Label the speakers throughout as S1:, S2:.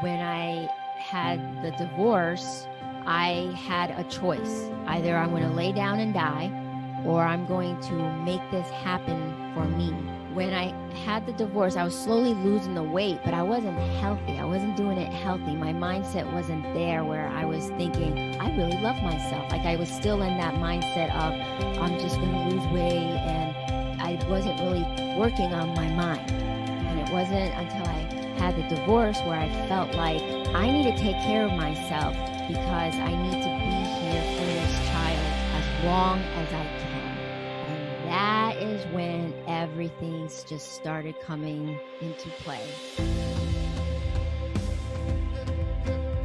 S1: When I had the divorce, I had a choice. Either I'm going to lay down and die, or I'm going to make this happen for me. When I had the divorce, I was slowly losing the weight, but I wasn't healthy. I wasn't doing it healthy. My mindset wasn't there where I was thinking, I really love myself. Like I was still in that mindset of, I'm just going to lose weight, and I wasn't really working on my mind. And it wasn't until I had the divorce where I felt like I need to take care of myself because I need to be here for this child as long as I can. And that is when everything just started coming into play.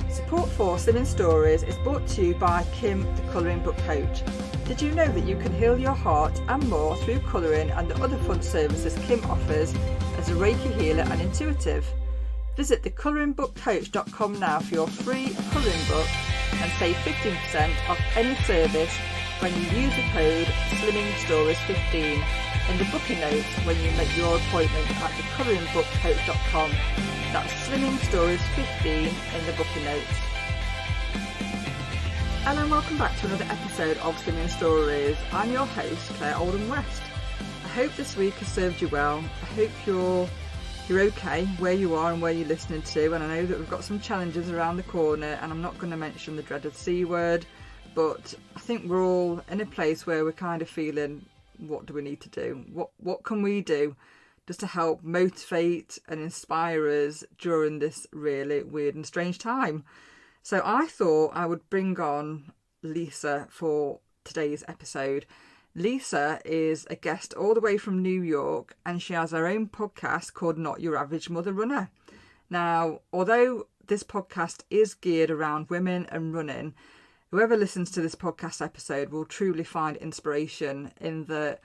S2: Support for Slimming Stories is brought to you by Kim, the Colouring Book Coach. Did you know that you can heal your heart and more through colouring and the other fun services Kim offers as a Reiki healer and intuitive? Visit thecolouringbookcoach.com now for your free colouring book and save 15% off any service when you use the code SlimmingStories15 in the booking notes when you make your appointment at thecolouringbookcoach.com. That's SlimmingStories15 in the booking notes. Hello and welcome back to another episode of Slimming Stories. I'm your host, Claire Oldham West. I hope this week has served you well. I hope you're okay where you are and where you're listening to, and I know that we've got some challenges around the corner, and I'm not going to mention the dreaded C word, but I think we're all in a place where we're kind of feeling, what do we need to do? What can we do just to help motivate and inspire us during this really weird and strange time? So I thought I would bring on Lisa for today's episode. Lisa is a guest all the way from New York, and she has her own podcast called Not Your Average Mother Runner. Now, although this podcast is geared around women and running, whoever listens to this podcast episode will truly find inspiration in that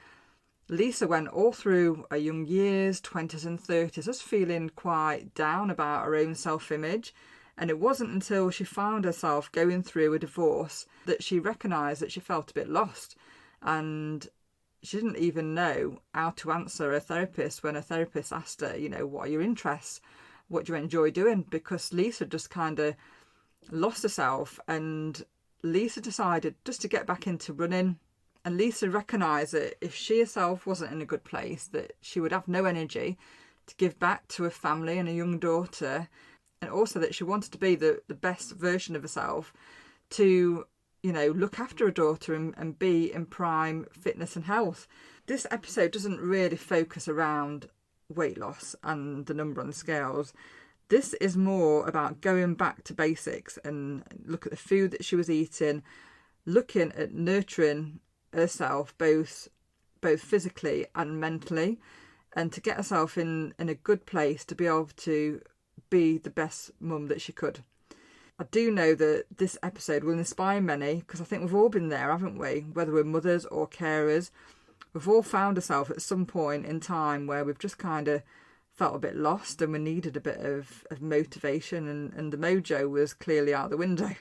S2: Lisa went all through her young years, 20s and 30s, just feeling quite down about her own self-image. And it wasn't until she found herself going through a divorce that she recognised that she felt a bit lost. And she didn't even know how to answer a therapist when a therapist asked her, what are your interests? What do you enjoy doing? Because Lisa just kind of lost herself, and Lisa decided just to get back into running. And Lisa recognised that if she herself wasn't in a good place, that she would have no energy to give back to her family and a young daughter, and also that she wanted to be the best version of herself to look after a daughter and be in prime fitness and health. This episode doesn't really focus around weight loss and the number on the scales. This is more about going back to basics and look at the food that she was eating, looking at nurturing herself both physically and mentally, and to get herself in a good place to be able to be the best mum that she could. I do know that this episode will inspire many, because I think we've all been there, haven't we? Whether we're mothers or carers, we've all found ourselves at some point in time where we've just kind of felt a bit lost and we needed a bit of motivation, and the mojo was clearly out the window.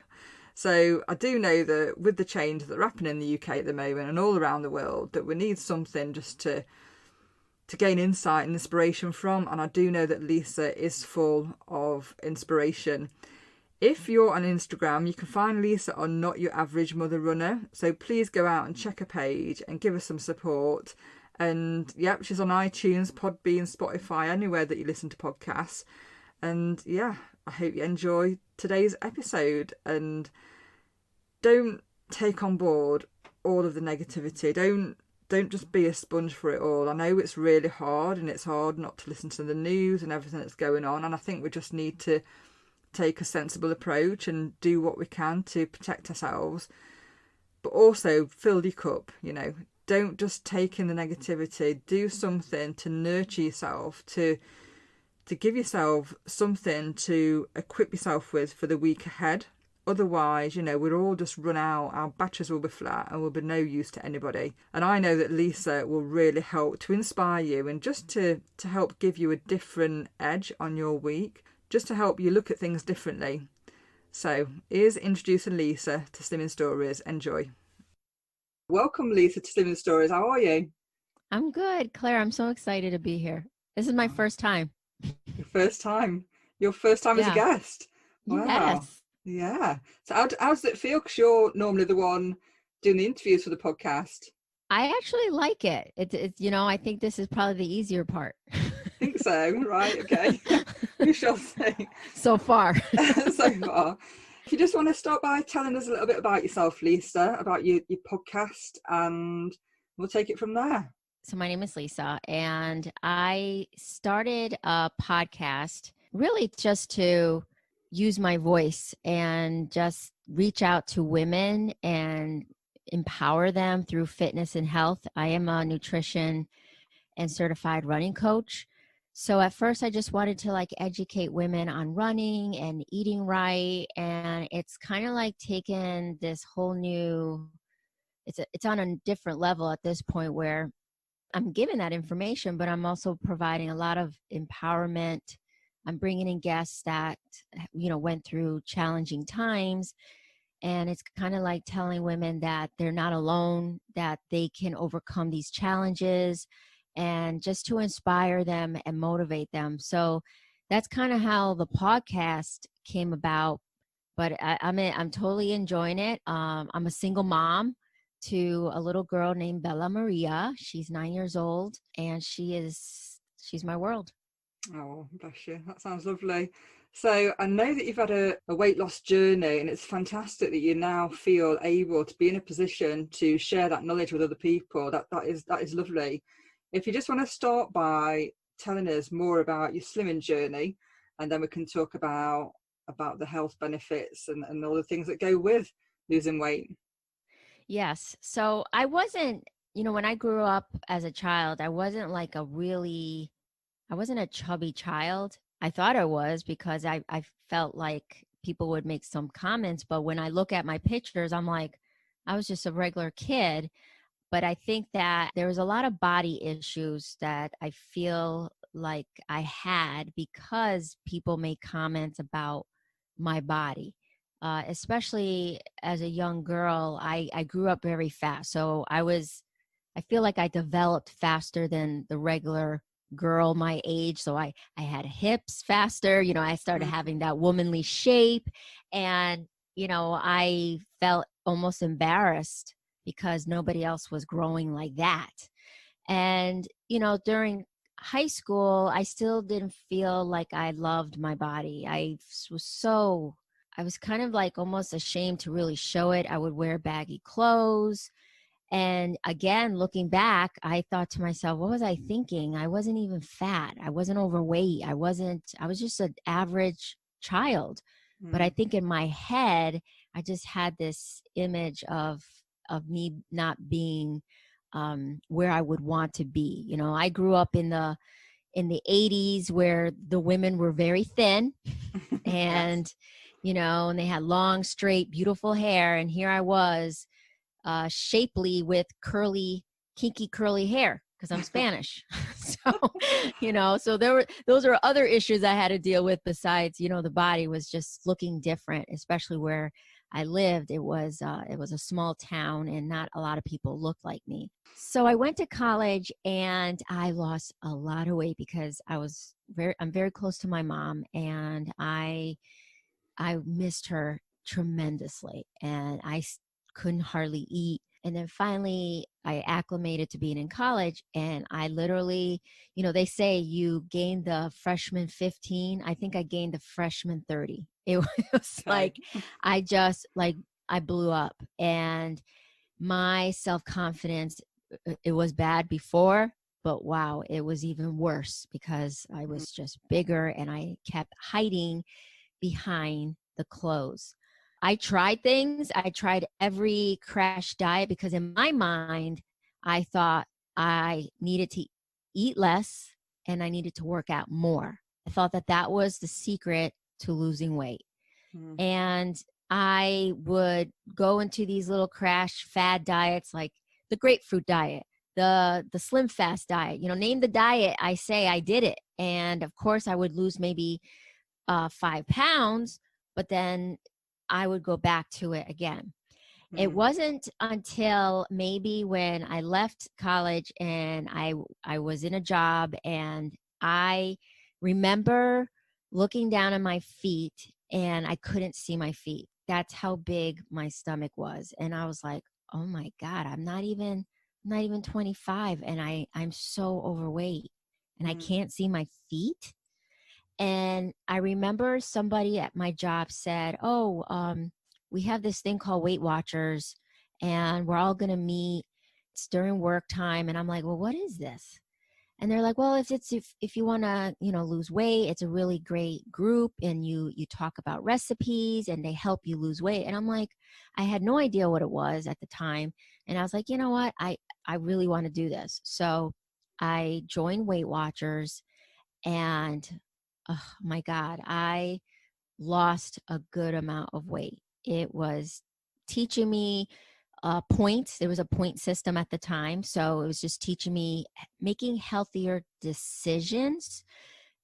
S2: So I do know that with the changes that are happening in the UK at the moment and all around the world, that we need something just to gain insight and inspiration from. And I do know that Lisa is full of inspiration. If you're on Instagram, you can find Lisa on Not Your Average Mother Runner. So please go out and check her page and give her some support. And yep, she's on iTunes, Podbean, Spotify, anywhere that you listen to podcasts. And yeah, I hope you enjoy today's episode. And don't take on board all of the negativity. Don't just be a sponge for it all. I know it's really hard, and it's hard not to listen to the news and everything that's going on. And I think we just need to take a sensible approach and do what we can to protect ourselves, but also fill your cup. Don't just take in the negativity. Do something to nurture yourself, to give yourself something to equip yourself with for the week ahead. Otherwise, we'll all just run out, our batteries will be flat and will be no use to anybody. And I know that Lisa will really help to inspire you and just to help give you a different edge on your week, just to help you look at things differently. So here's introducing Lisa to Slimming Stories. Enjoy. Welcome, Lisa, to Slimming Stories. How are you?
S1: I'm good, Claire. I'm so excited to be here. This is my first time.
S2: Your first time. your first time as a
S1: Yeah.
S2: guest. Wow.
S1: Yes.
S2: Yeah. So how does it feel? Because you're normally the one doing the interviews for the podcast.
S1: I actually like it. It's I think this is probably the easier part.
S2: Think so, right? Okay. We shall see.
S1: So far.
S2: So far. If you just want to start by telling us a little bit about yourself, Lisa, about your podcast, and we'll take it from there.
S1: So my name is Lisa, and I started a podcast really just to use my voice and just reach out to women and empower them through fitness and health. I am a nutrition and certified running coach. So at first I just wanted to like educate women on running and eating right. And it's kind of like taking this whole new, it's on a different level at this point where I'm giving that information, but I'm also providing a lot of empowerment. I'm bringing in guests that, went through challenging times. And it's kind of like telling women that they're not alone, that they can overcome these challenges, and just to inspire them and motivate them. So that's kind of how the podcast came about. But I'm totally enjoying it. I'm a single mom to a little girl named Bella Maria. She's 9 years old, and she's my world.
S2: Oh, bless you. That sounds lovely. So I know that you've had a weight loss journey, and it's fantastic that you now feel able to be in a position to share that knowledge with other people. That is lovely. If you just want to start by telling us more about your slimming journey, and then we can talk about the health benefits and all the things that go with losing weight.
S1: Yes. So I wasn't, when I grew up as a child, I wasn't a chubby child. I thought I was because I felt like people would make some comments. But when I look at my pictures, I'm like, I was just a regular kid. But I think that there was a lot of body issues that I feel like I had because people made comments about my body. Especially as a young girl, I grew up very fast. So I feel like I developed faster than the regular girl my age. So I had hips faster, I started having that womanly shape. And, I felt almost embarrassed because nobody else was growing like that. And, during high school, I still didn't feel like I loved my body. I was kind of like almost ashamed to really show it. I would wear baggy clothes. And again, looking back, I thought to myself, what was I thinking? I wasn't even fat. I wasn't overweight. I was just an average child. But I think in my head, I just had this image of me not being where I would want to be. I grew up in the 80s where the women were very thin and,
S2: Yes.
S1: And they had long, straight, beautiful hair. And here I was, shapely with kinky curly hair because I'm Spanish. So those are other issues I had to deal with besides, the body was just looking different, especially where I lived. It was a small town and not a lot of people looked like me. So I went to college and I lost a lot of weight because I'm very close to my mom, and I missed her tremendously, and I couldn't hardly eat. And then finally I acclimated to being in college, and I literally, they say you gain the freshman 15. I think I gained the freshman 30. It was like, I blew up, and my self-confidence, it was bad before, but wow, it was even worse because I was just bigger and I kept hiding behind the clothes. I tried things. I tried every crash diet because in my mind, I thought I needed to eat less and I needed to work out more. I thought that was the secret to losing weight. And I would go into these little crash fad diets like the grapefruit diet, the slim fast diet, name the diet. I say I did it. And of course I would lose maybe 5 pounds, but then I would go back to it again. It wasn't until maybe when I left college and I was in a job, and I remember looking down at my feet, and I couldn't see my feet. That's how big my stomach was. And I was like, oh my God, I'm not even 25, and I'm so overweight and I
S2: Mm.
S1: can't see my feet. And I remember somebody at my job said, oh, we have this thing called Weight Watchers, and we're all going to meet. It's during work time. And I'm like, well, what is this? And they're like, well, if you want to, lose weight, it's a really great group, and you talk about recipes and they help you lose weight. And I'm like, I had no idea what it was at the time. And I was like, you know what? I really want to do this. So I joined Weight Watchers, and oh my God, I lost a good amount of weight. It was teaching me points. There was a point system at the time. So it was just teaching me making healthier decisions.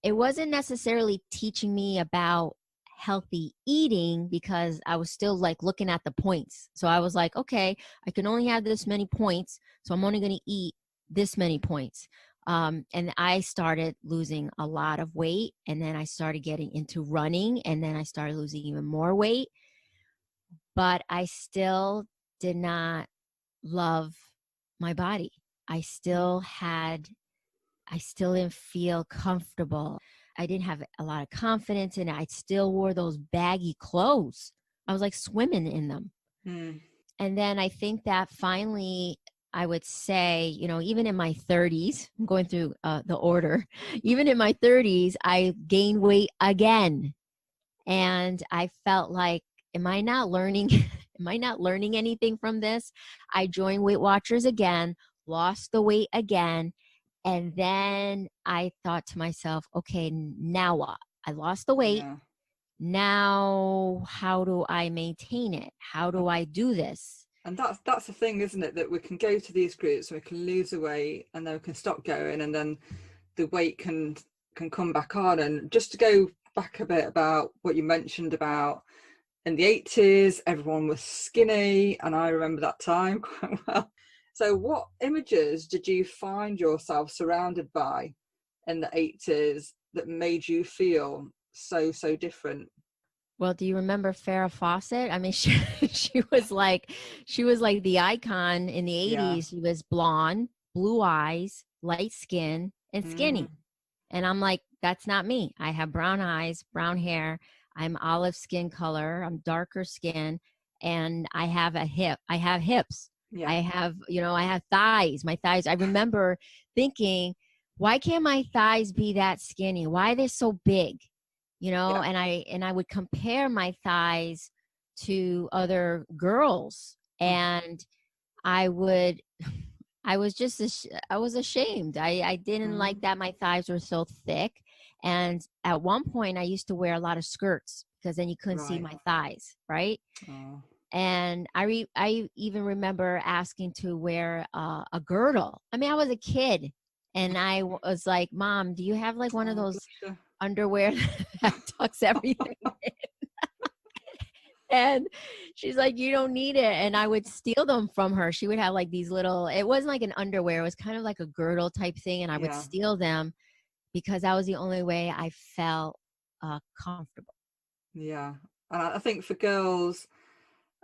S1: It wasn't necessarily teaching me about healthy eating, because I was still like looking at the points. So I was like, okay, I can only have this many points. So I'm only going to eat this many points. And I started losing a lot of weight, and then I started getting into running, and then I started losing even more weight. But I still did not love my body. I still didn't feel comfortable. I didn't have a lot of confidence in it. I still wore those baggy clothes. I was like swimming in them.
S2: Mm.
S1: And then I think that finally, I would say, even in my 30s, I'm going through the order, even in my 30s, I gained weight again. And I felt like, am I not learning? Am I not learning anything from this? I joined Weight Watchers again, lost the weight again. And then I thought to myself, okay, now what? I lost the weight.
S2: Yeah.
S1: Now, how do I maintain it? How do I do this?
S2: And that's the thing, isn't it? That we can go to these groups and we can lose the weight, and then we can stop going, and then the weight can come back on. And just to go back a bit about what you mentioned about in the 80s, everyone was skinny, and I remember that time quite well. So what images did you find yourself surrounded by in the 80s that made you feel so different?
S1: Well, do you remember Farrah Fawcett? I mean, she was like the icon in the
S2: Yeah.
S1: 80s. She was blonde, blue eyes, light skin, and
S2: Mm.
S1: skinny. And I'm like, that's not me. I have brown eyes, brown hair. I'm olive skin color. I'm darker skin, and I have hips.
S2: Yeah.
S1: I have thighs. My thighs. I remember thinking, why can't my thighs be that skinny? Why are they so big?
S2: Yeah.
S1: And I would compare my thighs to other girls,
S2: Mm.
S1: and I would I was just I was ashamed. I didn't like
S2: Mm.
S1: that my thighs were so thick. And at one point I used to wear a lot of skirts, because then you couldn't see
S2: Right.
S1: my thighs, right?
S2: Oh.
S1: And I even remember asking to wear a girdle. I mean, I was a kid, and I was like, Mom, do you have like one of
S2: Oh,
S1: those
S2: bless you.
S1: underwear that tucks everything in? And she's like, you don't need it. And I would steal them from her. She would have like these little, it wasn't like an underwear, it was kind of like a girdle type thing. And I would
S2: Yeah.
S1: steal them, because that was the only way I felt comfortable.
S2: Yeah. And I think for girls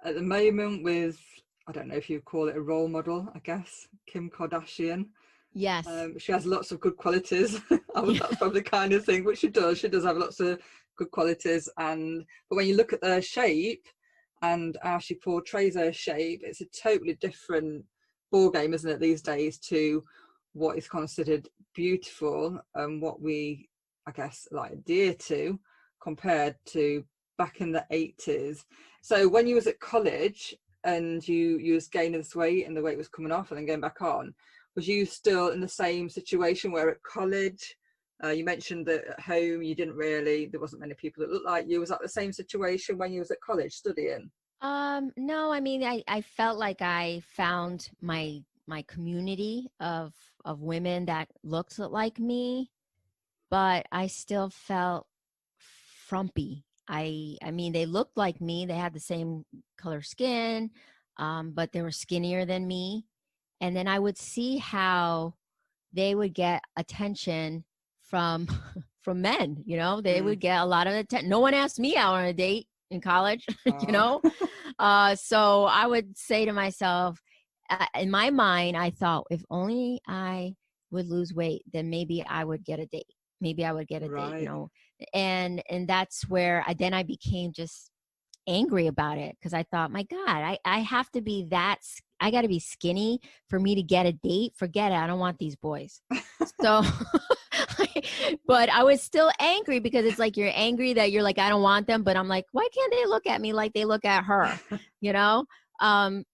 S2: at the moment, with, I don't know if you call it a role model, I guess, Kim Kardashian.
S1: Yes.
S2: She has lots of good qualities. That's probably the kind of thing, which she does. She does have lots of good qualities. But when you look at her shape and how she portrays her shape, it's a totally different ball game, isn't it, these days, to what is considered beautiful and what we, I guess, like adhere to, compared to back in the 80s. So when you was at college and you was gaining this weight and the weight was coming off and then going back on, was you still in the same situation where at college, you mentioned that at home there wasn't many people that looked like you. Was that the same situation when you was at college studying?
S1: No, I mean, I felt like I found my community of women that looked like me, but I still felt frumpy. I mean, they looked like me. They had the same color skin, but they were skinnier than me. And then I would see how they would get attention from from men, they would get a lot of attention. No one asked me out on a date in college, so I would say to myself, in my mind, I thought, if only I would lose weight, then maybe I would get a date. Maybe I would get a date, and that's where I became just angry about it, because I thought, my God, I have to be I got to be skinny for me to get a date. Forget it. I don't want these boys. So, but I was still angry, because it's like, you're angry that you're like, I don't want them. But I'm like, why can't they look at me like they look at her?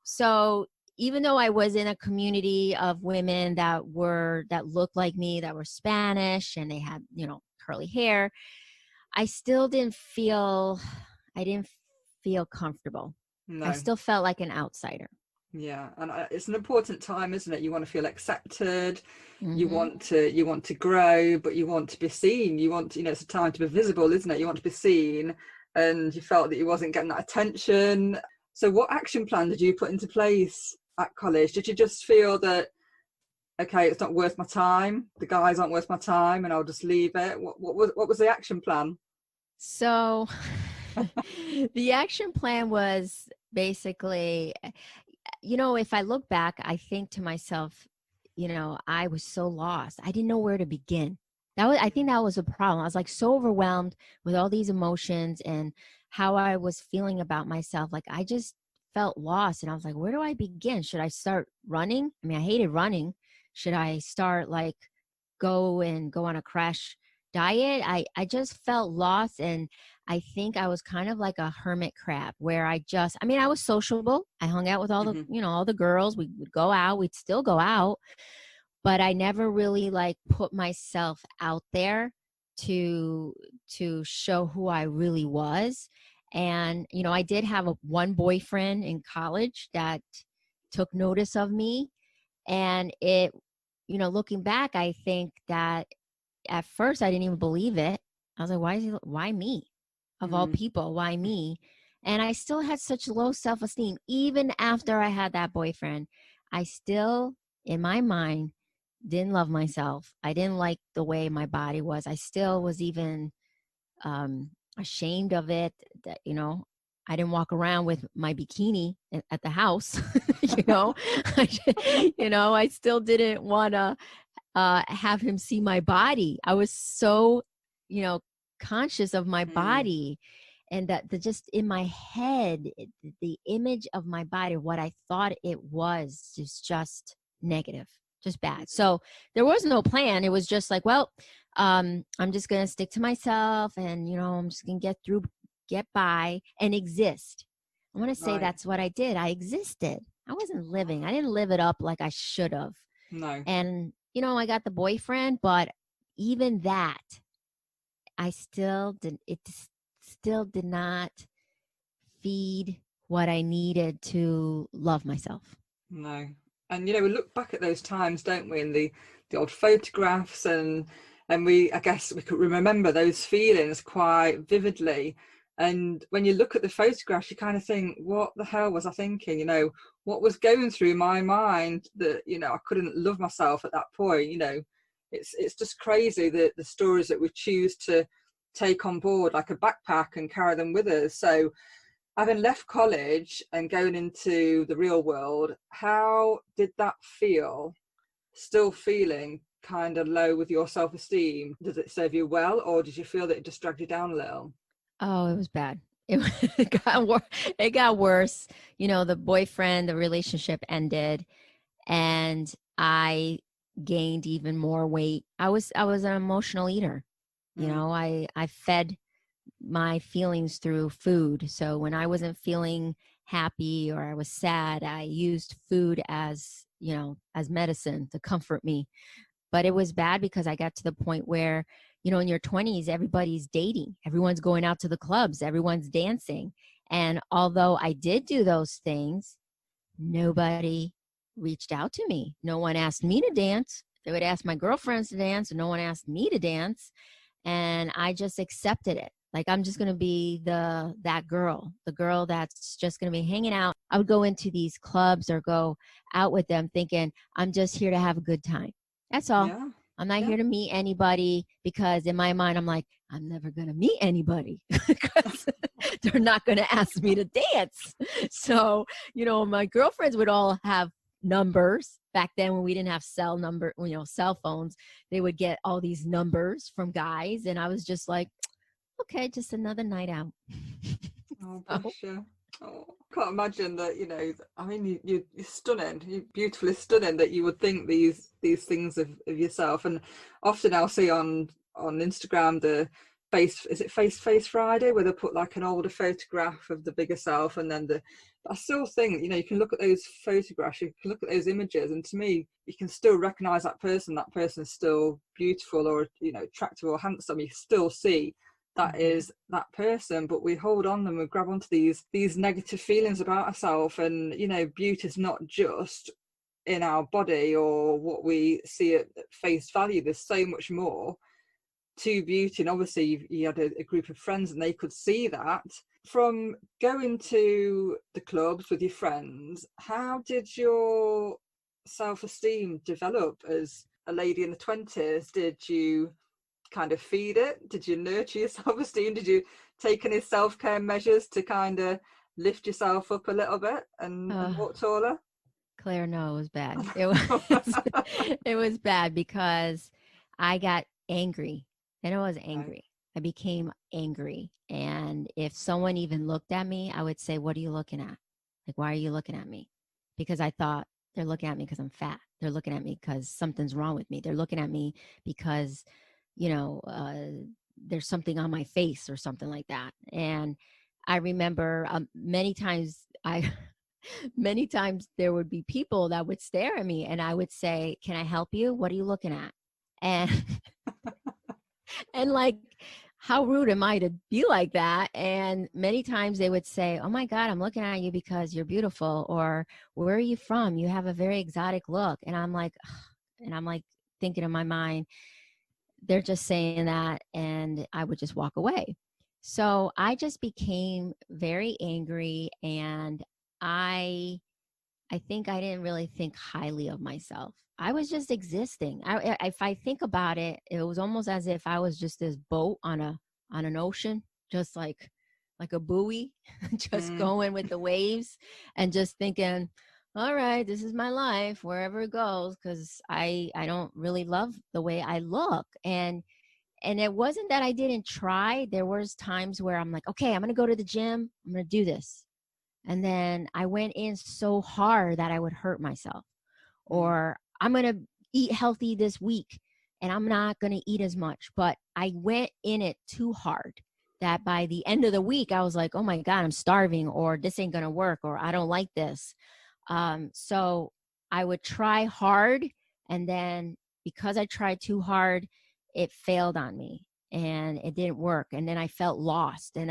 S1: So even though I was in a community of women that looked like me, that were Spanish, and they had, curly hair, I still didn't feel comfortable.
S2: No.
S1: I still felt like an outsider.
S2: Yeah, and it's an important time, isn't it? You want to feel accepted. Mm-hmm. You want to grow, but you want to be seen. You want to, it's a time to be visible, isn't it? You want to be seen, and you felt that you wasn't getting that attention. So what action plan did you put into place at college? Did you just feel that, okay, it's not worth my time, the guys aren't worth my time, and I'll just leave it? What was the action plan?
S1: So the action plan was basically, if I look back, I think to myself, I was so lost. I didn't know where to begin. I think that was a problem. I was like so overwhelmed with all these emotions and how I was feeling about myself. Like, I just felt lost, and I was like, where do I begin? Should I start running? I mean, I hated running. Should I start go on a crash diet? I just felt lost, and I think I was kind of like a hermit crab, where I was sociable. I hung out with all the, all the girls. We would go out. We'd still go out, but I never really put myself out there to show who I really was. And, I did have one boyfriend in college that took notice of me, and it, looking back, I think that at first I didn't even believe it. I was like, why me? Of all people, why me? And I still had such low self-esteem. Even after I had that boyfriend, I still, in my mind, didn't love myself. I didn't like the way my body was. I still was even ashamed of it. That, I didn't walk around with my bikini at the house. I still didn't want to have him see my body. I was so, conscious of my body, and that just in my head, the image of my body, what I thought it was, is just negative, just bad. So there was no plan. It was just like, well, I'm just going to stick to myself, and, I'm just going to get by and exist. I want to say that's what I did. I existed. I wasn't living. I didn't live it up like I should have.
S2: No.
S1: And, I got the boyfriend, but even that, it still did not feed what I needed to love myself.
S2: No. And, we look back at those times, don't we, in the old photographs, and I guess we could remember those feelings quite vividly. And when you look at the photographs, you kind of think, what the hell was I thinking? What was going through my mind that, I couldn't love myself at that point? It's just crazy, the stories that we choose to take on board like a backpack and carry them with us. So having left college and going into the real world, how did that feel? Still feeling kind of low with your self-esteem? Does it serve you well, or did you feel that it just dragged you down a little?
S1: Oh, it was bad. It got worse. The boyfriend, the relationship ended, and I gained even more weight. I was an emotional eater. I fed my feelings through food. So when I wasn't feeling happy or I was sad, I used food as medicine to comfort me. But it was bad because I got to the point where, in your 20s, everybody's dating, everyone's going out to the clubs, everyone's dancing. And although I did do those things, nobody reached out to me. No one asked me to dance. They would ask my girlfriends to dance, and no one asked me to dance. And I just accepted it. Like, I'm just going to be the girl that's just going to be hanging out. I would go into these clubs or go out with them thinking, I'm just here to have a good time. That's all.
S2: Yeah.
S1: I'm not
S2: Yeah.
S1: here to meet anybody, because in my mind, I'm like, I'm never going to meet anybody because they're not going to ask me to dance. So, my girlfriends would all have numbers back then when we didn't have cell phones. They would get all these numbers from guys. And I was just like, okay, just another night out.
S2: Oh,
S1: So,
S2: bless you. Oh, I can't imagine that, I mean, you're stunning. You're beautifully stunning that you would think these things of yourself. And often I'll see on Instagram is it face Friday, where they put like an older photograph of the bigger self, and then I still think, you can look at those photographs, you can look at those images, and to me, you can still recognize that person. That person is still beautiful, or, attractive or handsome. You still see that is that person, but we hold on them, we grab onto these negative feelings about ourselves. And beauty is not just in our body or what we see at face value. There's so much more to beauty. And obviously you had a group of friends and they could see that. From going to the clubs with your friends, how did your self-esteem develop as a lady in the 20s? Did you kind of feed it? Did you nurture your self-esteem? Did you take any self-care measures to kind of lift yourself up a little bit and walk taller?
S1: Claire, no, it was bad. It was bad because I got angry. And I was angry. I became angry. And if someone even looked at me, I would say, what are you looking at? Like, why are you looking at me? Because I thought they're looking at me because I'm fat. They're looking at me because something's wrong with me. They're looking at me because, there's something on my face or something like that. And I remember many times many times there would be people that would stare at me and I would say, can I help you? What are you looking at? And and like, how rude am I to be like that? And many times they would say, oh my God, I'm looking at you because you're beautiful, or where are you from? You have a very exotic look. And I'm like, thinking in my mind, they're just saying that, and I would just walk away. So I just became very angry, and I think I didn't really think highly of myself. I was just existing. If I think about it, it was almost as if I was just this boat on an ocean, just like a buoy, just going with the waves, and just thinking, all right, this is my life, wherever it goes, because I don't really love the way I look. And it wasn't that I didn't try. There was times where I'm like, okay, I'm going to go to the gym. I'm going to do this. And then I went in so hard that I would hurt myself. Or I'm going to eat healthy this week and I'm not going to eat as much. But I went in it too hard that by the end of the week, I was like, oh my God, I'm starving, or this ain't going to work, or I don't like this. So I would try hard. And then because I tried too hard, it failed on me and it didn't work. And then I felt lost, and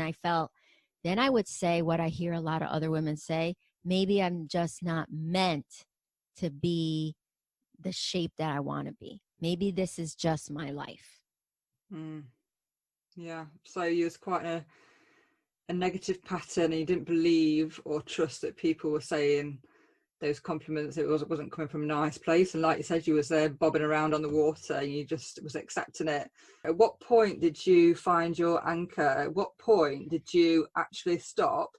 S1: then I would say what I hear a lot of other women say, maybe I'm just not meant to be the shape that I want to be. Maybe this is just my life.
S2: Yeah. So you was quite a negative pattern, and you didn't believe or trust that people were saying those compliments. It wasn't coming from a nice place. And like you said, you was there bobbing around on the water and you just was accepting it. At what point did you find your anchor? At what point did you actually stop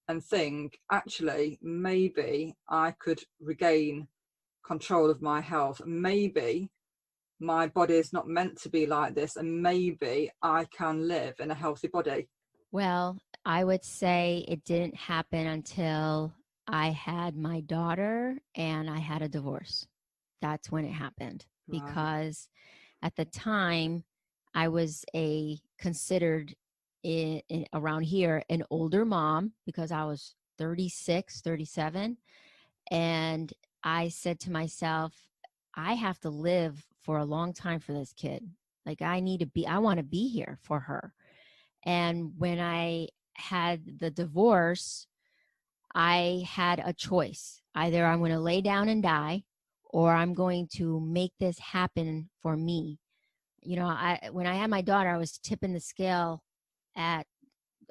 S2: and think, actually, maybe I could regain control of my health? Maybe my body is not meant to be like this, and maybe I can live in a healthy body.
S1: Well, I would say it didn't happen until I had my daughter and I had a divorce. That's when it happened.
S2: Right.
S1: Because at the time I was considered around here an older mom, because I was 36, 37. And I said to myself, I have to live for a long time for this kid. Like, I want to be here for her. And when I had the divorce, I had a choice. Either I'm going to lay down and die, or I'm going to make this happen for me. When I had my daughter, I was tipping the scale at,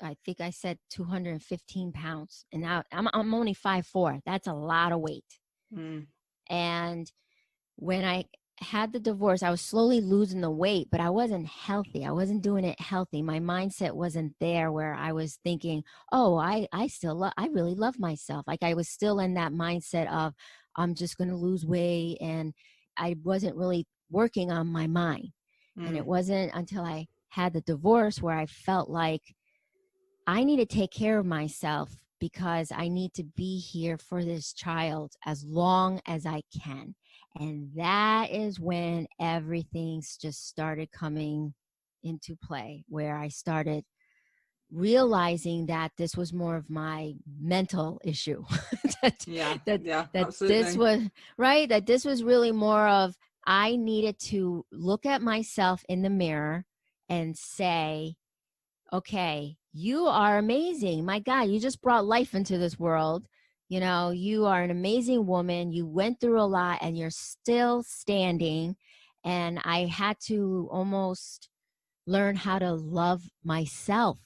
S1: I think I said 215 pounds. And now I'm only 5'4". That's a lot of weight. And when I had the divorce, I was slowly losing the weight, but I wasn't healthy. I wasn't doing it healthy. My mindset wasn't there where I was thinking, oh, I really love myself. Like I was still in that mindset of, I'm just going to lose weight. And I wasn't really working on my mind. And it wasn't until I had the divorce where I felt like I need to take care of myself because I need to be here for this child as long as I can. And that is when everything's just started coming into play, where I started realizing that this was more of my mental issue. that
S2: Absolutely.
S1: This was right, that this was really more of, I needed to look at myself in the mirror and say, okay, you are amazing. My God, you just brought life into this world. You know, you are an amazing woman. You went through a lot and you're still standing. And I had to almost learn how to love myself.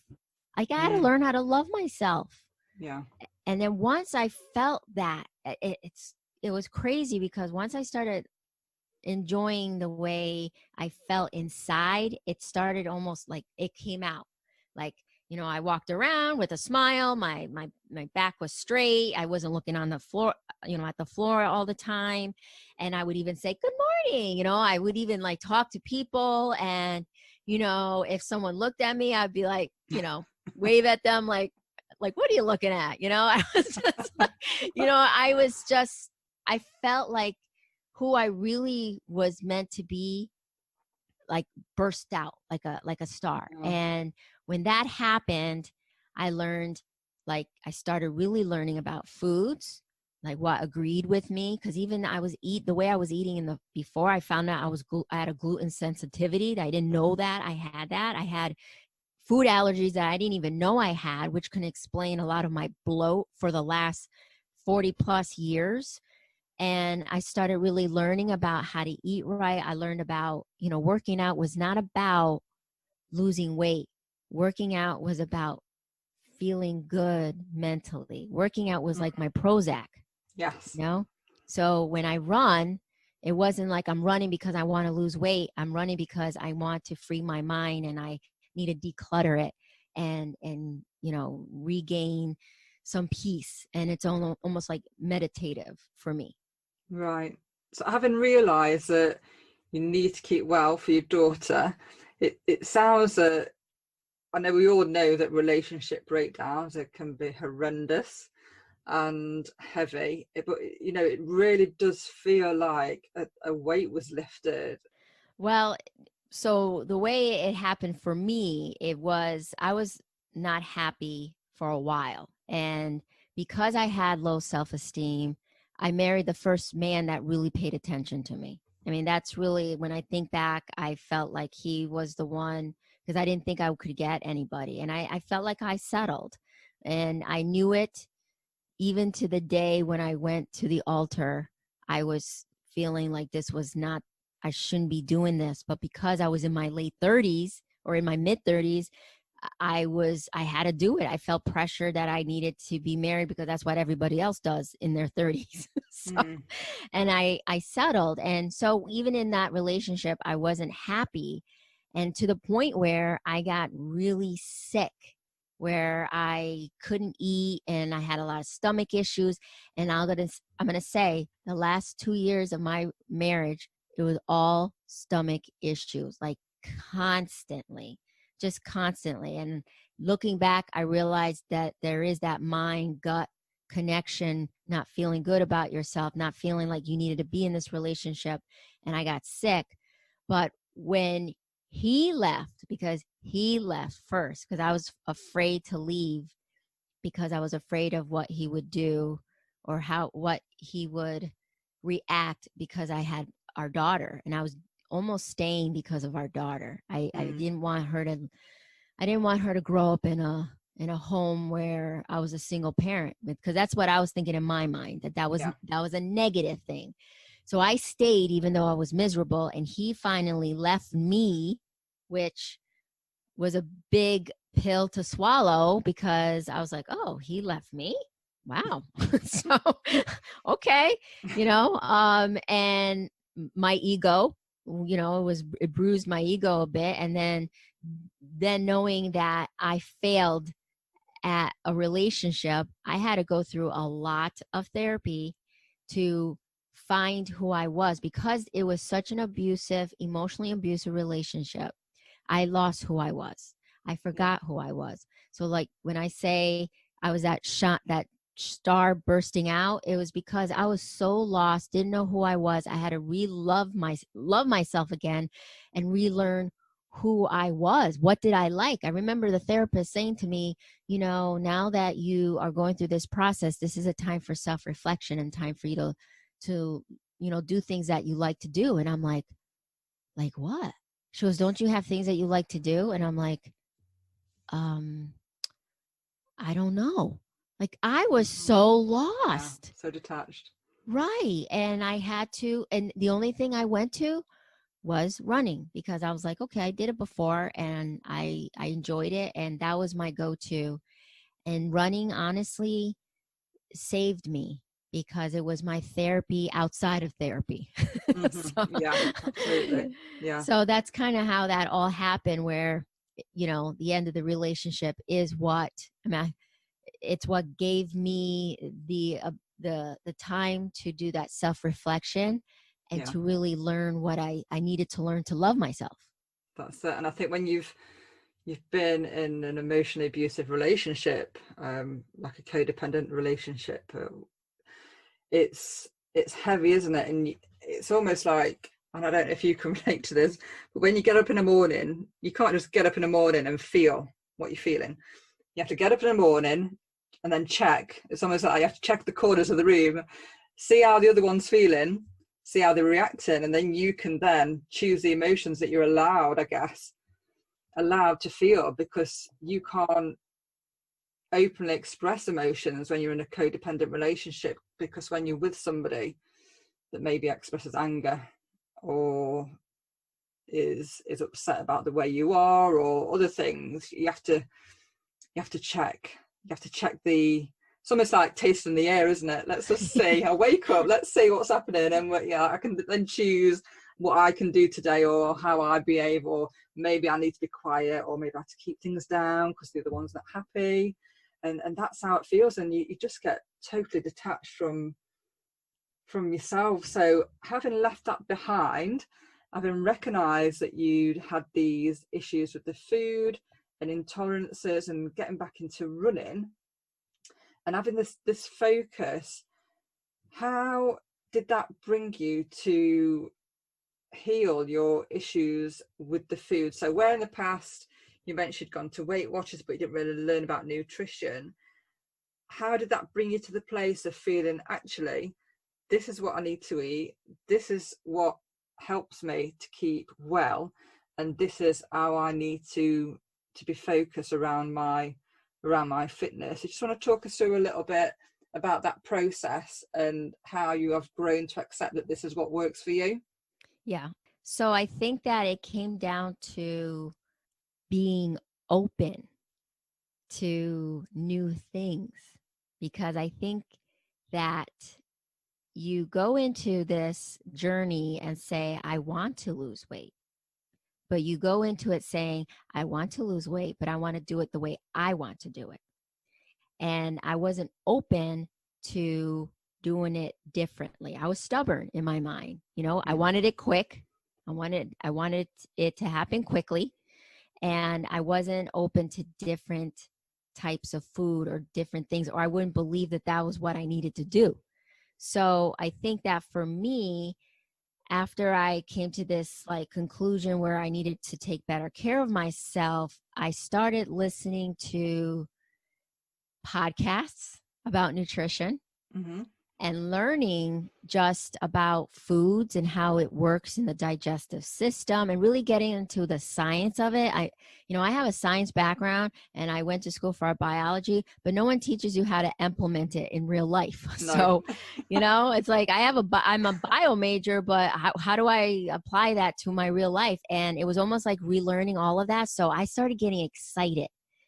S1: I got to learn how to love myself.
S2: Yeah.
S1: And then once I felt that, it was crazy, because once I started enjoying the way I felt inside, it started almost like it came out. Like, you know, I walked around with a smile. My back was straight. I wasn't looking on the floor, you know, at the floor all the time. And I would even say, good morning. You know, I would even like talk to people. And, you know, if someone looked at me, I'd be like, you know, wave at them like, what are you looking at? You know, I was just like, you know, I felt like who I really was meant to be, like burst out like a star.
S2: Yeah.
S1: And when that happened, I learned, like I started really learning about foods, like what agreed with me. Because even the way I was eating before, I found out I had a gluten sensitivity. I didn't know that I had that. I had food allergies that I didn't even know I had, which can explain a lot of my bloat for the last 40 plus years. And I started really learning about how to eat right. I learned about, you know, working out was not about losing weight. Working out was about feeling good mentally. Working out was like my Prozac.
S2: Yes.
S1: You know? So when I run, it wasn't like I'm running because I want to lose weight. I'm running because I want to free my mind, and I need to declutter it and you know, regain some peace. And it's almost like meditative for me.
S2: Right. So having realised that you need to keep well for your daughter, it sounds that, I know we all know that relationship breakdowns, it can be horrendous and heavy, but you know, it really does feel like a weight was lifted.
S1: Well, so the way it happened for me, I was not happy for a while. And because I had low self-esteem, I married the first man that really paid attention to me. I mean, that's really, when I think back, I felt like he was the one, because I didn't think I could get anybody. And I felt like I settled. And I knew it even to the day when I went to the altar. I was feeling like I shouldn't be doing this. But because I was in my late 30s or in my mid 30s, I had to do it. I felt pressure that I needed to be married because that's what everybody else does in their 30s. And I settled. And so even in that relationship, I wasn't happy. And to the point where I got really sick, where I couldn't eat and I had a lot of stomach issues. And I'm going to say the last 2 years of my marriage, it was all stomach issues, like constantly. Just constantly. And looking back, I realized that there is that mind gut connection, not feeling good about yourself, not feeling like you needed to be in this relationship. And I got sick. But when he left, because he left first, because I was afraid to leave, because I was afraid of what he would do or what he would react, because I had our daughter and I was almost staying because of our daughter. I didn't want her to grow up in a home where I was a single parent, because that's what I was thinking in my mind, that was a negative thing. So I stayed even though I was miserable, and he finally left me, which was a big pill to swallow, because I was like, oh, he left me? Wow. So, okay. You know, and my ego, it bruised my ego a bit. And then knowing that I failed at a relationship, I had to go through a lot of therapy to find who I was, because it was such an emotionally abusive relationship. I lost who I was. I forgot who I was. So like when I say I was that star bursting out, it was because I was so lost, didn't know who I was. I had to love myself again and relearn who I was. What did I like? I remember the therapist saying to me, now that you are going through this process, this is a time for self-reflection and time for you to do things that you like to do. And I'm like what? She goes, don't you have things that you like to do? And I'm like, I don't know. Like I was so lost.
S2: So detached.
S1: Right. And and the only thing I went to was running, because I was like, okay, I did it before and I enjoyed it. And that was my go-to. And running honestly saved me, because it was my therapy outside of therapy.
S2: Yeah, absolutely. Yeah.
S1: So that's kind of how that all happened, where, the end of the relationship is it's what gave me the time to do that self-reflection and to really learn what I needed to learn to love myself.
S2: That's it. And I think when you've been in an emotionally abusive relationship, like a codependent relationship, it's heavy, isn't it? And it's almost like, and I don't know if you can relate to this, but when you get up in the morning, you can't just get up in the morning and feel what you're feeling. You have to get up in the morning and then check. It's almost like you have to check the corners of the room, see how the other one's feeling, see how they're reacting, and then you can then choose the emotions that you're allowed to feel, because you can't openly express emotions when you're in a codependent relationship, because when you're with somebody that maybe expresses anger or is upset about the way you are or other things, you have to check it's almost like tasting the air, isn't it? Let's just see. I wake up, let's see what's happening, and I can then choose what I can do today, or how I behave, or maybe I need to be quiet, or maybe I have to keep things down because the other one's not happy, and that's how it feels, and you just get totally detached from yourself. So having left that behind, having recognized that you'd had these issues with the food and intolerances, and getting back into running and having this focus, how did that bring you to heal your issues with the food? So where in the past you mentioned you'd gone to Weight Watchers but you didn't really learn about nutrition, how did that bring you to the place of feeling, actually, this is what I need to eat, this is what helps me to keep well, and this is how I need to be focused around my fitness? I just want to talk us through a little bit about that process and how you have grown to accept that this is what works for you.
S1: Yeah. So I think that it came down to being open to new things, because I think that you go into this journey and say, I want to lose weight. But you go into it saying, I want to lose weight, but I want to do it the way I want to do it. And I wasn't open to doing it differently. I was stubborn in my mind. I wanted it quick. I wanted it to happen quickly. And I wasn't open to different types of food or different things, or I wouldn't believe that that was what I needed to do. So I think that for me, after I came to this conclusion where I needed to take better care of myself, I started listening to podcasts about nutrition and learning just about foods and how it works in the digestive system, and really getting into the science of it. I have a science background and I went to school for biology, but no one teaches you how to implement it in real life. No. So, it's like I'm a bio major, but how do I apply that to my real life? And it was almost like relearning all of that. So I started getting excited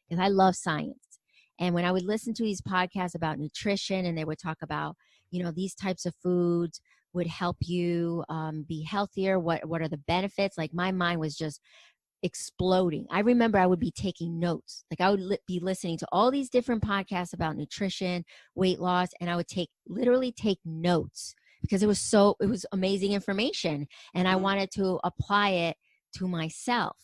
S1: because I love science. And when I would listen to these podcasts about nutrition and they would talk about, these types of foods would help you be healthier? What are the benefits? Like my mind was just exploding. I remember I would be taking notes. Like I would be listening to all these different podcasts about nutrition, weight loss, and I would literally take notes because it was amazing information and I wanted to apply it to myself.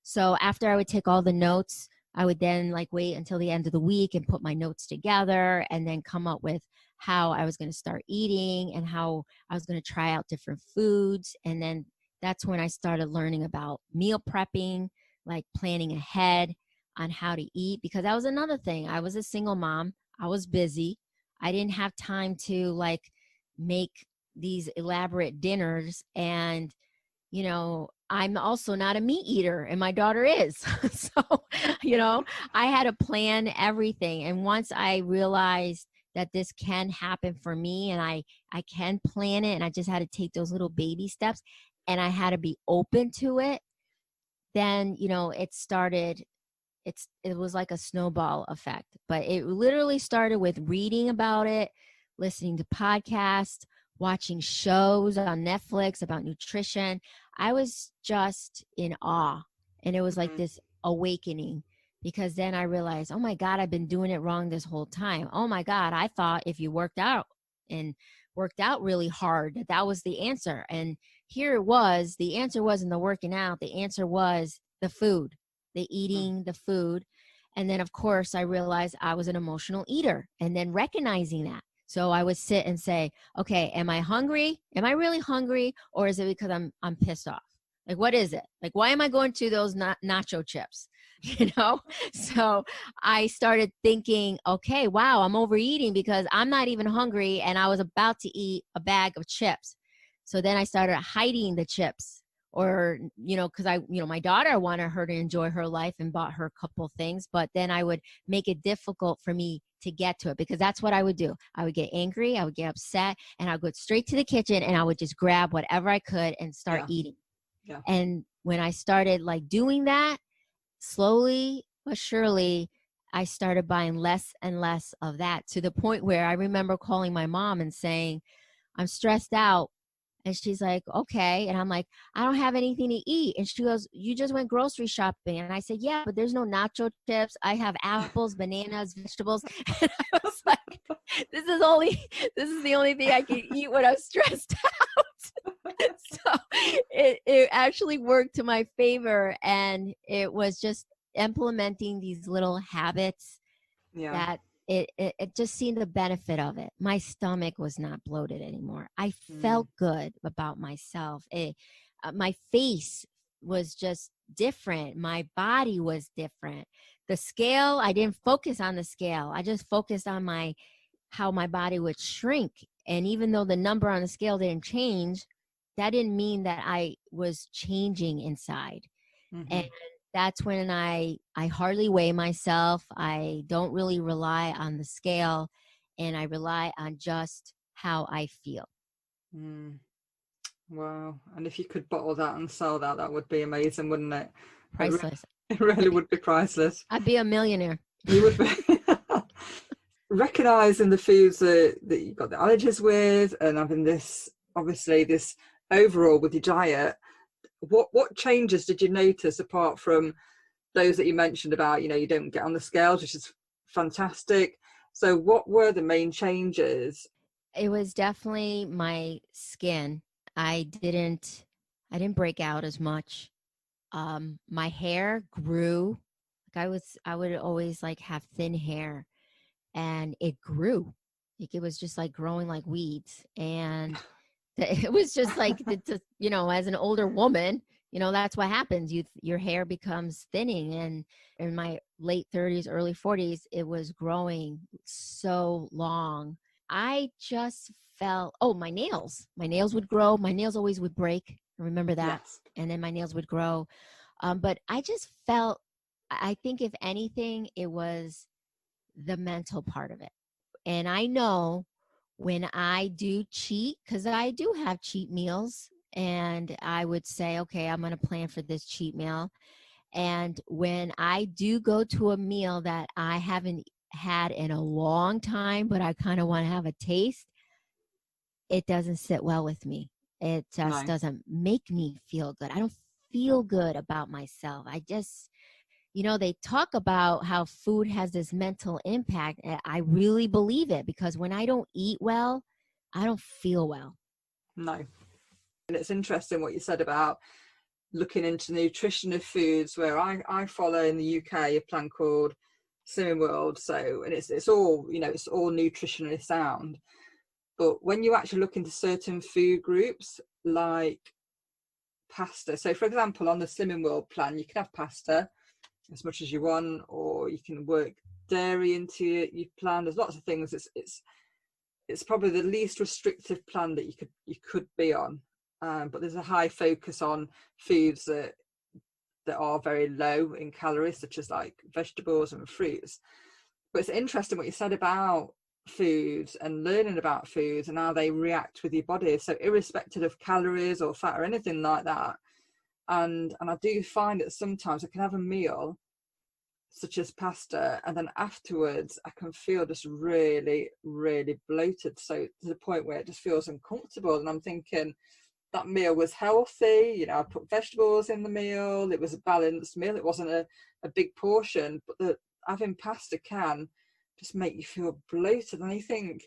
S1: So after I would take all the notes, I would then like wait until the end of the week and put my notes together and then come up with how I was going to start eating and how I was going to try out different foods. And then that's when I started learning about meal prepping, like planning ahead on how to eat, because that was another thing. I was a single mom. I was busy. I didn't have time to like make these elaborate dinners. And, you know, I'm also not a meat eater and my daughter is. So, you know, I had to plan everything. And once I realized that this can happen for me and I can plan it and I just had to take those little baby steps and I had to be open to it, then, you know, it was like a snowball effect. But it literally started with reading about it, listening to podcasts, watching shows on Netflix about nutrition. I was just in awe. And it was like this awakening because then I realized, oh my God, I've been doing it wrong this whole time. Oh my God, I thought if you worked out really hard, that was the answer. And here it was, the answer wasn't the working out. The answer was the food, the eating, the food. And then of course I realized I was an emotional eater and then recognizing that. So I would sit and say, okay, am I hungry? Am I really hungry? Or is it because I'm pissed off? Like, what is it? Like, why am I going to those nacho chips? You know? So I started thinking, okay, wow, I'm overeating because I'm not even hungry and I was about to eat a bag of chips. So then I started hiding the chips or, you know, because my daughter, I wanted her to enjoy her life and bought her a couple things, but then I would make it difficult for me to get to it because that's what I would do. I would get angry, I would get upset, and I would go straight to the kitchen and I would just grab whatever I could and start eating. Yeah. And when I started like doing that, slowly but surely, I started buying less and less of that to the point where I remember calling my mom and saying, I'm stressed out. And she's like, okay. And I'm like, I don't have anything to eat. And she goes, you just went grocery shopping. And I said, yeah, but there's no nacho chips. I have apples, bananas, vegetables. And I was like, this is the only thing I can eat when I'm stressed out. So it actually worked to my favor. And it was just implementing these little habits that it just seen the benefit of it. My stomach was not bloated anymore. I felt good about myself. My face was just different. My body was different. The scale, I didn't focus on the scale. I just focused on how my body would shrink. And even though the number on the scale didn't change, that didn't mean that I was changing inside. And that's when I hardly weigh myself. I don't really rely on the scale, and I rely on just how I feel.
S2: Wow. And if you could bottle that and sell that, that would be amazing, wouldn't it?
S1: Priceless.
S2: It really would be priceless.
S1: I'd be a millionaire.
S2: You would be. Recognizing the foods that you've got the allergies with and having this overall with your diet, what changes did you notice apart from those that you mentioned about, you don't get on the scales, which is fantastic. So what were the main changes?
S1: It was definitely my skin. I didn't break out as much. My hair grew. Like I would always like have thin hair and it grew. Like it was just like growing like weeds. And it was just like, as an older woman, that's what happens. Your hair becomes thinning. And in my late 30s, early 40s, it was growing so long. I just felt, my nails would grow. My nails always would break. I remember that. Yes. And then my nails would grow. But I just felt, I think if anything, it was the mental part of it. And I know when I do cheat, because I do have cheat meals, and I would say, okay, I'm going to plan for this cheat meal. And when I do go to a meal that I haven't had in a long time, but I kind of want to have a taste, it doesn't sit well with me. It just
S2: No.
S1: doesn't make me feel good. I don't feel good about myself. I just, they talk about how food has this mental impact. And I really believe it, because when I don't eat well, I don't feel well.
S2: No. And it's interesting what you said about looking into nutrition of foods, where I follow in the UK a plan called Slimming World. So, and it's all, it's all nutritionally sound. But when you actually look into certain food groups like pasta, so for example, on the Slimming World plan, you can have pasta as much as you want, or you can work dairy into your plan. There's lots of things. It's probably the least restrictive plan that you could be on. But there's a high focus on foods that are very low in calories, such as like vegetables and fruits. But it's interesting what you said about foods and learning about foods and how they react with your body. So irrespective of calories or fat or anything like that. And I do find that sometimes I can have a meal such as pasta, and then afterwards I can feel just really, really bloated. So to the point where it just feels uncomfortable. And I'm thinking, that meal was healthy, I put vegetables in the meal, it was a balanced meal, it wasn't a big portion, but having pasta can just make you feel bloated. And I think,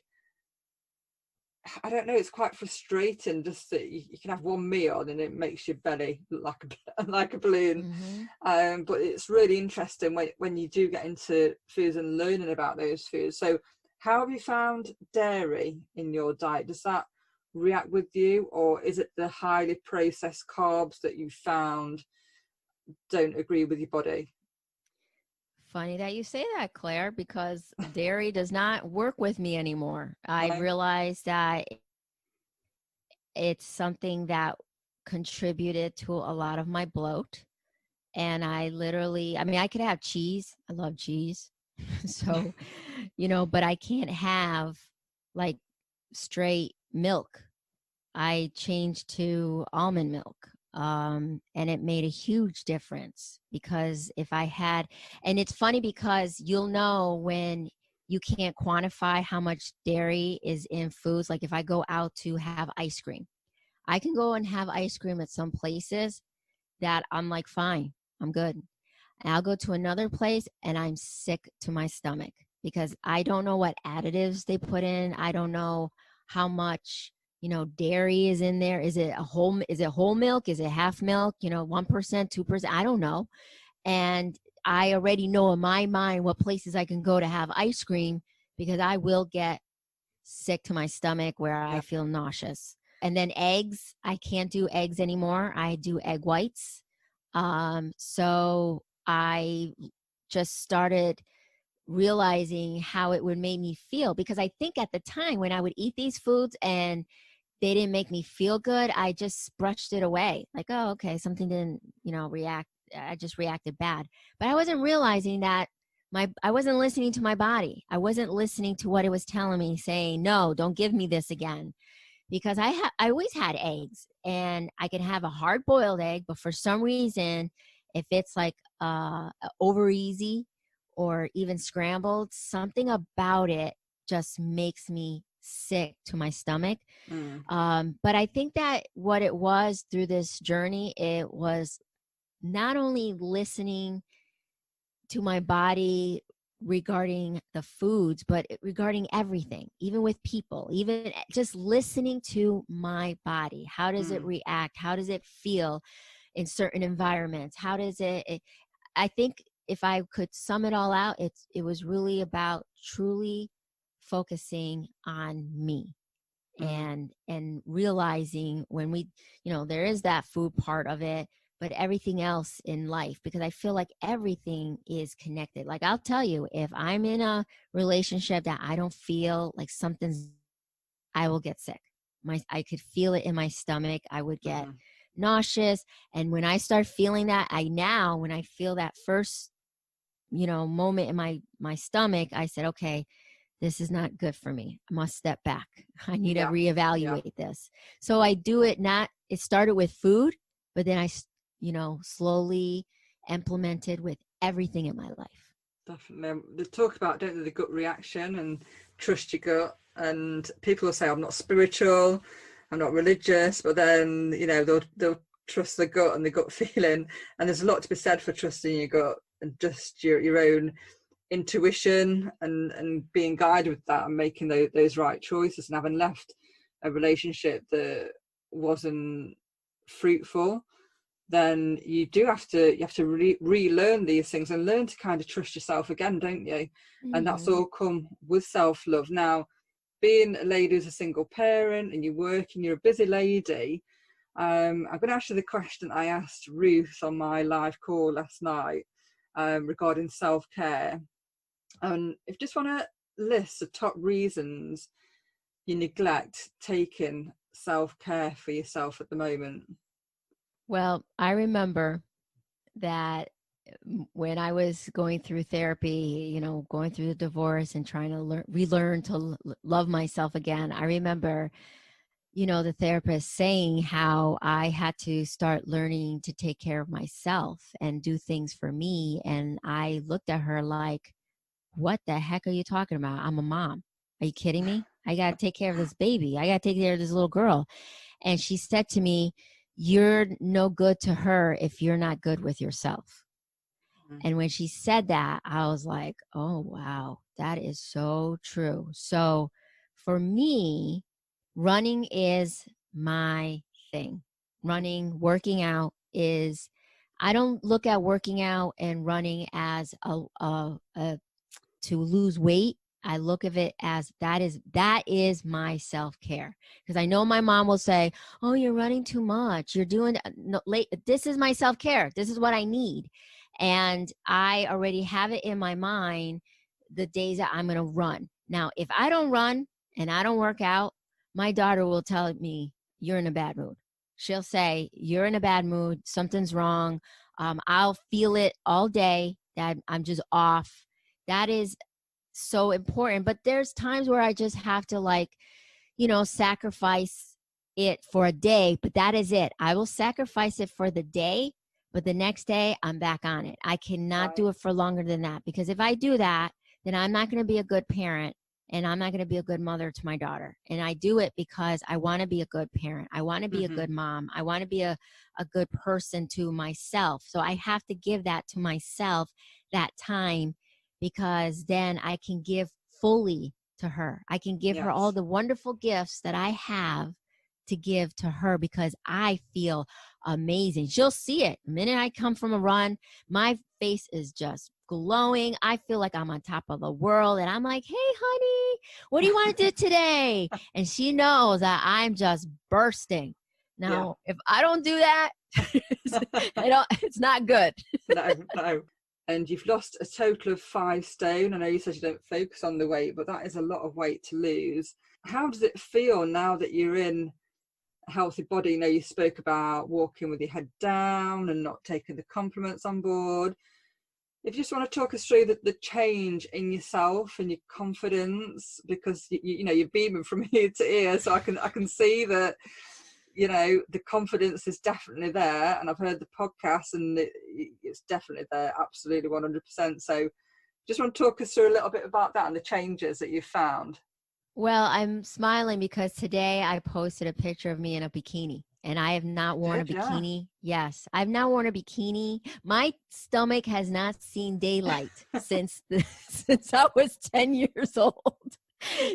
S2: I don't know, it's quite frustrating just that you can have one meal and it makes your belly look like a balloon.
S1: Mm-hmm.
S2: But it's really interesting when you do get into foods and learning about those foods. So how have you found dairy in your diet? Does that react with you, or is it the highly processed carbs that you found don't agree with your body?
S1: Funny that you say that, Claire, because dairy does not work with me anymore. I
S2: No?
S1: realized that it's something that contributed to a lot of my bloat. And I mean, I could have cheese. I love cheese. So, but I can't have like straight milk. I changed to almond milk. And it made a huge difference, because and it's funny because you'll know when you can't quantify how much dairy is in foods. Like if I go out to have ice cream, I can go and have ice cream at some places that I'm like, fine, I'm good. And I'll go to another place and I'm sick to my stomach, because I don't know what additives they put in. I don't know how much, dairy is in there. Is it whole milk? Is it half milk? 1%, 2%? I don't know. And I already know in my mind what places I can go to have ice cream, because I will get sick to my stomach where I
S2: Yeah.
S1: feel nauseous. And then eggs, I can't do eggs anymore. I do egg whites. So I just started realizing how it would make me feel, because I think at the time when I would eat these foods and they didn't make me feel good, I just brushed it away. Like, oh, okay, something didn't, react. I just reacted bad. But I wasn't realizing that I wasn't listening to my body. I wasn't listening to what it was telling me, saying, no, don't give me this again. Because I always had eggs, and I can have a hard boiled egg, but for some reason, if it's like over easy or even scrambled, something about it just makes me sick to my stomach. But I think that what it was through this journey, it was not only listening to my body regarding the foods, but regarding everything, even with people, even just listening to my body. How does it react? How does it feel in certain environments? How does I think if I could sum it all out, it was really about truly focusing on me. And realizing when there is that food part of it, but everything else in life, because I feel like everything is connected. Like I'll tell you, if I'm in a relationship that I don't feel like I will get sick. I could feel it in my stomach. I would get nauseous. And when I start feeling that, when I feel that first, moment in my stomach, I said, okay, this is not good for me. I must step back. I need to reevaluate this. So I do it it started with food, but then I slowly implemented with everything in my life.
S2: Definitely. They talk about, don't they, the gut reaction and trust your gut. And people will say, I'm not spiritual, I'm not religious, but then, you know, they'll trust the gut and the gut feeling. And there's a lot to be said for trusting your gut and just your own intuition and being guided with that and making those right choices, and having left a relationship that wasn't fruitful, then you have to relearn these things and learn to kind of trust yourself again, don't you? And that's
S1: Mm-hmm.
S2: all come with self-love. Now, being a lady who's a single parent and you're working, you're a busy lady, I'm going to ask you the question I asked Ruth on my live call last night, regarding self-care. And if you just want to list the top reasons you neglect taking self-care for yourself at the moment.
S1: Well, I remember that when I was going through therapy, going through the divorce and trying to relearn to love myself again, I remember, the therapist saying how I had to start learning to take care of myself and do things for me. And I looked at her like, what the heck are you talking about? I'm a mom. Are you kidding me? I got to take care of this baby. I got to take care of this little girl. And she said to me, you're no good to her if you're not good with yourself. And when she said that, I was like, oh, wow, that is so true. So for me, running is my thing. Running, working out is, I don't look at working out and running as a to lose weight. I look at it as that is my self-care, because I know my mom will say, oh, you're running too much, you're doing no, late. This is my self-care, this is what I need. And I already have it in my mind the days that I'm going to run. Now, if I don't run and I don't work out, my daughter will tell me, you're in a bad mood. She'll say, you're in a bad mood, something's wrong. I'll feel it all day that I'm just off. That is so important. But there's times where I just have to sacrifice it for a day, but that is it. I will sacrifice it for the day, but the next day I'm back on it. I cannot do it for longer than that, because if I do that, then I'm not going to be a good parent and I'm not going to be a good mother to my daughter. And I do it because I want to be a good parent. I want to be a good mom. I want to be a good person to myself. So I have to give that to myself, that time, because then I can give fully to her. I can give her all the wonderful gifts that I have to give to her, because I feel amazing. She'll see it. The minute I come from a run, my face is just glowing. I feel like I'm on top of the world. And I'm like, hey, honey, what do you want to do today? And she knows that I'm just bursting. Now, if I don't do that, it's not good.
S2: No. And you've lost a total of 5 stone. I know you said you don't focus on the weight, but that is a lot of weight to lose. How does it feel now that you're in a healthy body? You know, you spoke about walking with your head down and not taking the compliments on board. If you just want to talk us through the change in yourself and your confidence, because you're beaming from ear to ear, so I can see that the confidence is definitely there, and I've heard the podcast and it's definitely there, absolutely 100%. So just want to talk us through a little bit about that and the changes that you've found.
S1: Well, I'm smiling because today I posted a picture of me in a bikini, and I have not worn a bikini. Yeah. Yes, I've not worn a bikini. My stomach has not seen daylight since I was 10 years old.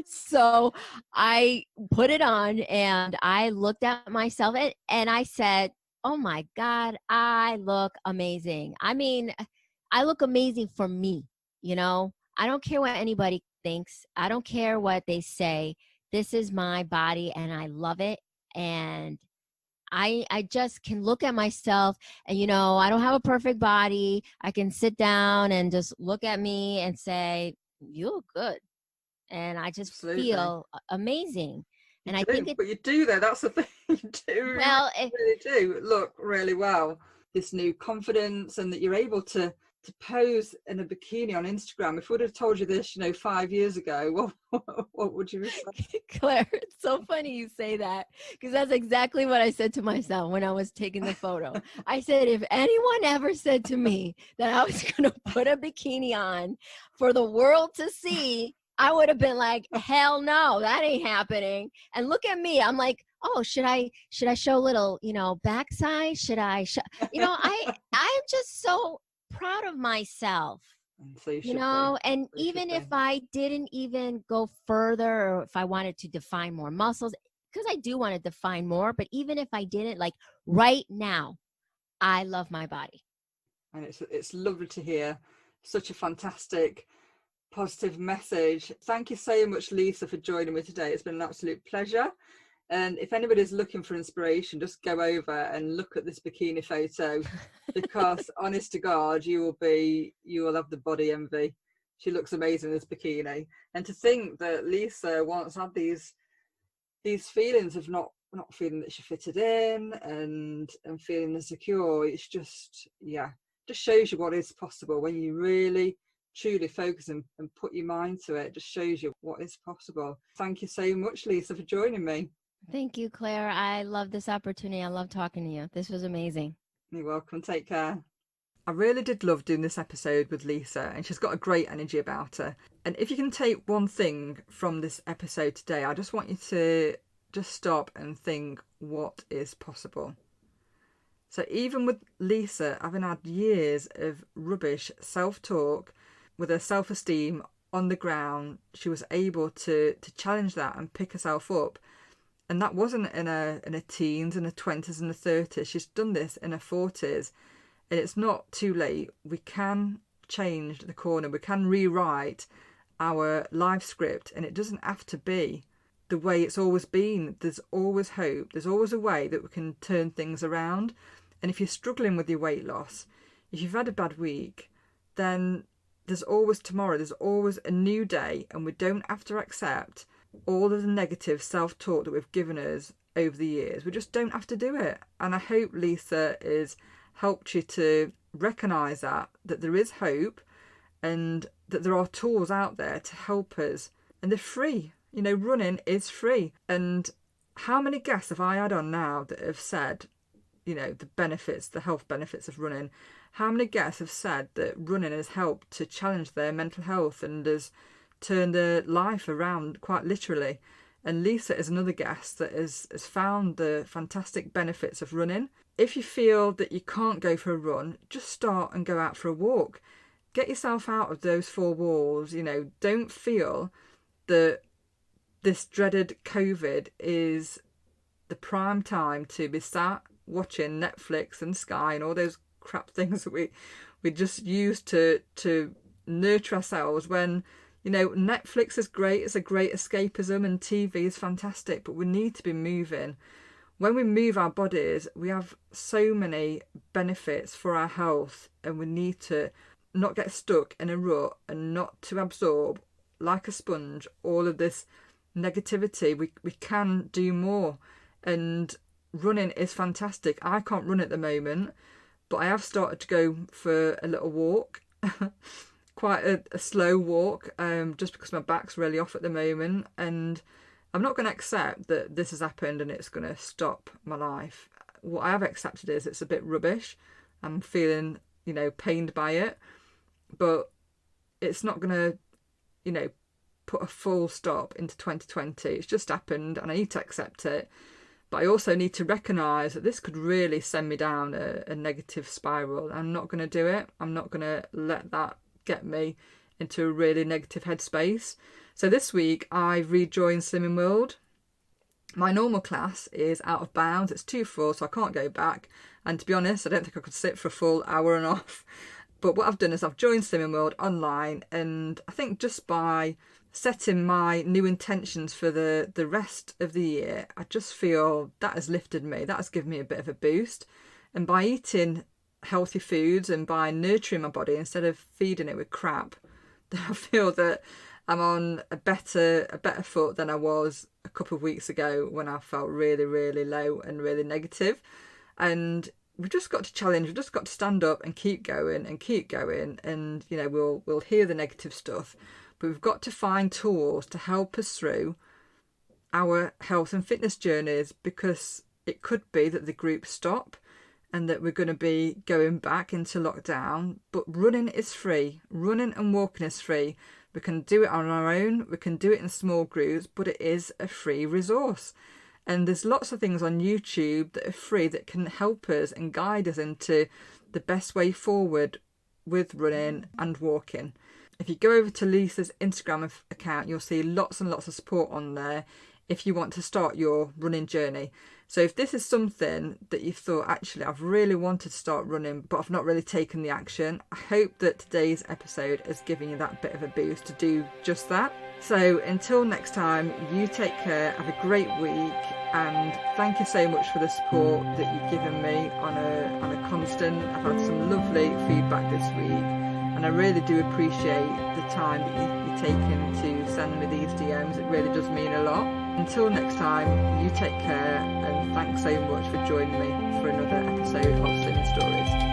S1: So I put it on and I looked at myself and I said, oh my God, I look amazing. I mean, I look amazing for me. I don't care what anybody thinks. I don't care what they say. This is my body and I love it. And I just can look at myself and, I don't have a perfect body. I can sit down and just look at me and say, you look good. And I just feel amazing. And I think
S2: but you do though. That's the thing. You do. Well, you really do look really well. This new confidence, and that you're able to to pose in a bikini on Instagram. If we would have told you this, 5 years ago, what would you have said?
S1: Claire, it's so funny you say that, because that's exactly what I said to myself when I was taking the photo. I said, if anyone ever said to me that I was going to put a bikini on for the world to see, I would have been like, hell no, that ain't happening. And look at me. I'm like, oh, should I show a little, backside? Should I, I'm just so proud of myself.
S2: So you should be.
S1: And even if I didn't even go further, or if I wanted to define more muscles, because I do want to define more, but even if I didn't, like right now, I love my body.
S2: And it's lovely to hear such a fantastic, positive message. Thank you so much, Lisa, for joining me today. It's been an absolute pleasure. And if anybody's looking for inspiration, just go over and look at this bikini photo, because honest to God, you will have the body envy. She looks amazing in this bikini. And to think that Lisa once had these feelings of not feeling that she fitted in and feeling insecure, it's just shows you what is possible when you really truly focus and put your mind to it. Just shows you what is possible. Thank you so much, Lisa, for joining me.
S1: Thank you, Claire. I love this opportunity. I love talking to you. This was amazing.
S2: You're welcome. Take care. I really did love doing this episode with Lisa, and she's got a great energy about her. And if you can take one thing from this episode today, I just want you to just stop and think what is possible. So even with Lisa having had years of rubbish self-talk, with her self-esteem on the ground, she was able to challenge that and pick herself up. And that wasn't in her teens, in her 20s and her 30s. She's done this in her 40s. And it's not too late. We can change the corner. We can rewrite our life script. And it doesn't have to be the way it's always been. There's always hope. There's always a way that we can turn things around. And if you're struggling with your weight loss, if you've had a bad week, then there's always tomorrow. There's always a new day. And we don't have to accept all of the negative self-talk that we've given us over the years. We just don't have to do it. And I hope Lisa has helped you to recognise that there is hope, and that there are tools out there to help us, and they're free. Running is free. And how many guests have I had on now that have said, the benefits, the health benefits of running? How many guests have said that running has helped to challenge their mental health and has turned their life around, quite literally? And Lisa is another guest that has found the fantastic benefits of running. If you feel that you can't go for a run, just start and go out for a walk. Get yourself out of those four walls. Don't feel that this dreaded COVID is the prime time to be sat watching Netflix and Sky and all those crap things that we just use to nurture ourselves, when Netflix is great, it's a great escapism, and TV is fantastic, but we need to be moving. When we move our bodies, we have so many benefits for our health, and we need to not get stuck in a rut and not to absorb like a sponge all of this negativity. We can do more, and running is fantastic. I can't run at the moment, but I have started to go for a little walk. Quite a slow walk, just because my back's really off at the moment, and I'm not going to accept that this has happened and it's going to stop my life. What I have accepted is it's a bit rubbish. I'm feeling, pained by it, but it's not going to, put a full stop into 2020. It's just happened and I need to accept it. But I also need to recognise that this could really send me down a negative spiral. I'm not going to do it. I'm not going to let that get me into a really negative headspace. So this week I've rejoined Slimming World. My normal class is out of bounds. It's too full, so I can't go back. And to be honest, I don't think I could sit for a full hour and a half. But what I've done is I've joined Slimming World online, and I think just by setting my new intentions for the rest of the year, I just feel that has lifted me. That has given me a bit of a boost. And by eating healthy foods and by nurturing my body instead of feeding it with crap, I feel that I'm on a better foot than I was a couple of weeks ago when I felt really, really low and really negative. And we've just got to challenge, we've just got to stand up and keep going and keep going. And, you know, we'll hear the negative stuff, but we've got to find tools to help us through our health and fitness journeys, because it could be that the groups stop and that we're going to be going back into lockdown. But running is free. Running and walking is free. We can do it on our own. We can do it in small groups, but it is a free resource. And there's lots of things on YouTube that are free that can help us and guide us into the best way forward with running and walking. If you go over to Lisa's Instagram account, you'll see lots and lots of support on there if you want to start your running journey. So if this is something that you've thought, actually, I've really wanted to start running, but I've not really taken the action, I hope that today's episode has given you that bit of a boost to do just that. So until next time, you take care, have a great week, and thank you so much for the support that you've given me on a constant. I've had some lovely feedback this week, and I really do appreciate the time that you've taken to send me these DMs. It really does mean a lot. Until next time, you take care, and thanks so much for joining me for another episode of Slimming Stories.